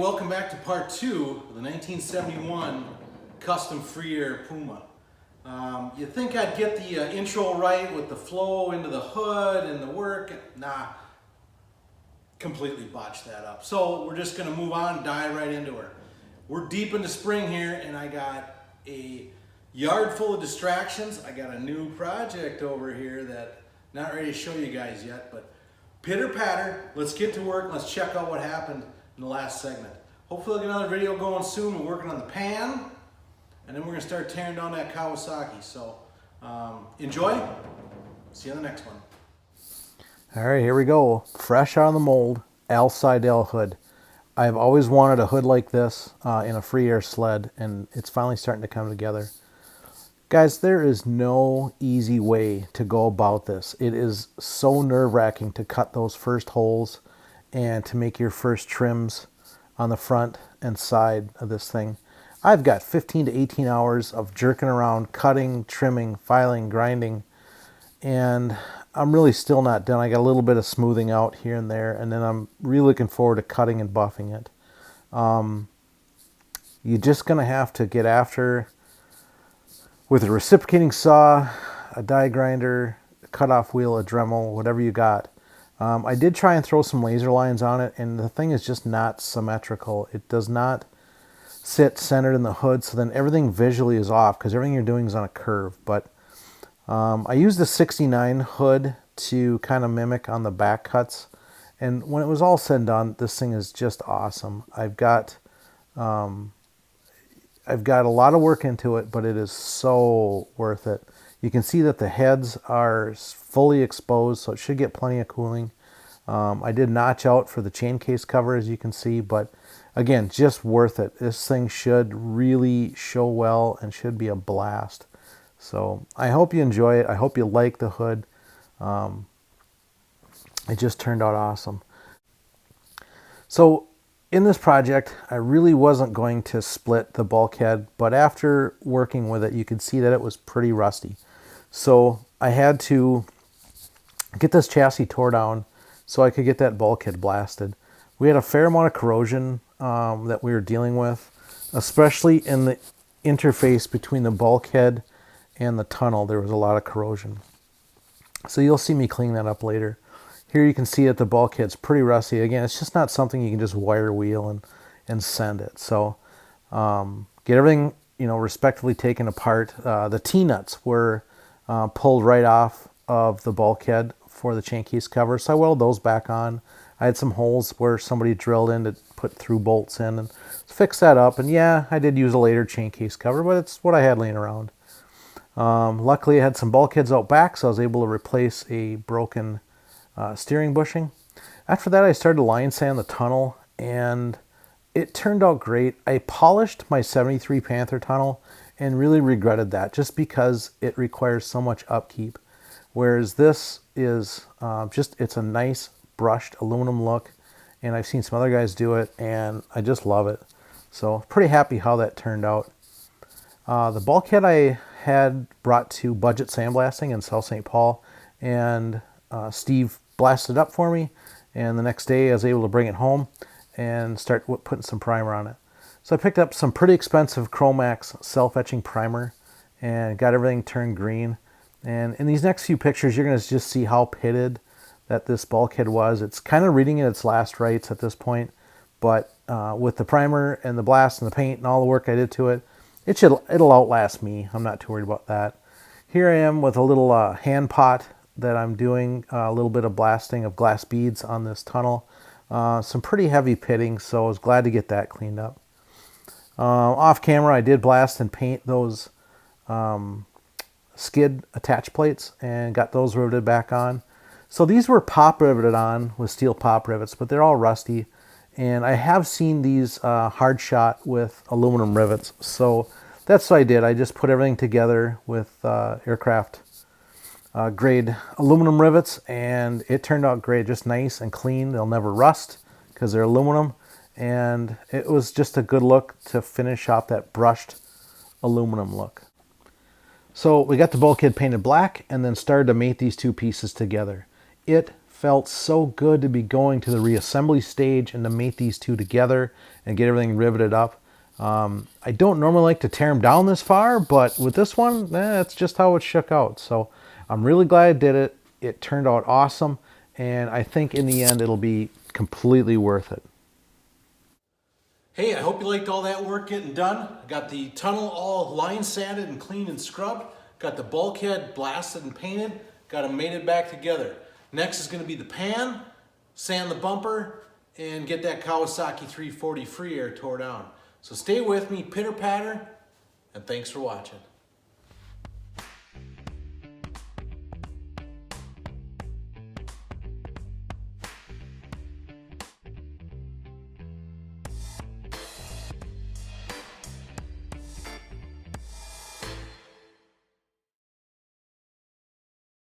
welcome back to part 2 of the 1971 custom free air Puma. You'd think I'd get the intro right with the flow into the hood and the work. Nah, completely botched that up. So we're just going to move on and dive right into her. We're deep into spring here and I got a yard full of distractions. I got a new project over here that I'm not ready to show you guys yet, but pitter patter, let's get to work. Let's check out what happened in the last segment. Hopefully I'll get another video going soon. We're working on the pan, and then we're gonna start tearing down that Kawasaki. So enjoy. See you on the next one. All right, here we go. Fresh out of the mold, Al Seidel hood. I've always wanted a hood like this in a free air sled, and it's finally starting to come together. Guys, there is no easy way to go about this. It is so nerve-wracking to cut those first holes and to make your first trims on the front and side of this thing. I've got 15 to 18 hours of jerking around, cutting, trimming, filing, grinding, and I'm really still not done. I got a little bit of smoothing out here and there, and then I'm really looking forward to cutting and buffing it. You're just going to have to get after with a reciprocating saw, a die grinder, a cutoff wheel, a Dremel, whatever you got. I did try and throw some laser lines on it, and the thing is just not symmetrical. It does not sit centered in the hood, so then everything visually is off because everything you're doing is on a curve. But I used the 69 hood to kind of mimic on the back cuts, and when it was all said and done, this thing is just awesome. I've got a lot of work into it, but it is so worth it. You can see that the heads are fully exposed, so it should get plenty of cooling. I did notch out for the chain case cover, as you can see, but again, just worth it. This thing should really show well and should be a blast. So I hope you enjoy it. I hope you like the hood. It just turned out awesome. So in this project, I really wasn't going to split the bulkhead, but after working with it, you could see that it was pretty rusty. So I had to get this chassis tore down so I could get that bulkhead blasted. We had a fair amount of corrosion that we were dealing with, especially in the interface between the bulkhead and the tunnel. There was a lot of corrosion. So you'll see me clean that up later. Here you can see that the bulkhead's pretty rusty. Again, it's just not something you can just wire wheel and send it. So get everything, respectively taken apart. The T-nuts were pulled right off of the bulkhead for the chain case cover, so I welded those back on. I had some holes where somebody drilled in to put through bolts in and fix that up. And yeah, I did use a later chain case cover, but it's what I had laying around. Luckily, I had some bulkheads out back, so I was able to replace a broken steering bushing. After that, I started to line sand the tunnel, and it turned out great. I polished my 73 Panther tunnel and really regretted that just because it requires so much upkeep. Whereas this is it's a nice brushed aluminum look, and I've seen some other guys do it, and I just love it. So pretty happy how that turned out. The bulkhead I had brought to Budget Sandblasting in South St. Paul, and Steve blasted it up for me, and the next day I was able to bring it home and start putting some primer on it. So I picked up some pretty expensive Chromax self-etching primer and got everything turned green. And in these next few pictures, you're going to just see how pitted that this bulkhead was. It's kind of reading at its last rites at this point, but with the primer and the blast and the paint and all the work I did to it, it'll outlast me. I'm not too worried about that. Here I am with a little hand pot that I'm doing a little bit of blasting of glass beads on this tunnel. Some pretty heavy pitting, so I was glad to get that cleaned up. Off camera, I did blast and paint those skid attach plates and got those riveted back on. So these were pop riveted on with steel pop rivets, but they're all rusty. And I have seen these hard shot with aluminum rivets. So that's what I did. I just put everything together with aircraft grade aluminum rivets, and it turned out great. Just nice and clean. They'll never rust because they're aluminum. And it was just a good look to finish off that brushed aluminum look. So we got the bulkhead painted black and then started to mate these two pieces together. It felt so good to be going to the reassembly stage and to mate these two together and get everything riveted up. I don't normally like to tear them down this far, but with this one, that's just how it shook out. So I'm really glad I did it. It turned out awesome, and I think in the end it'll be completely worth it. Hey, I hope you liked all that work getting done. I got the tunnel all line sanded and cleaned and scrubbed. Got the bulkhead blasted and painted. Got them mated back together. Next is going to be the pan, sand the bumper, and get that Kawasaki 340 free air tore down. So stay with me, pitter patter, and thanks for watching.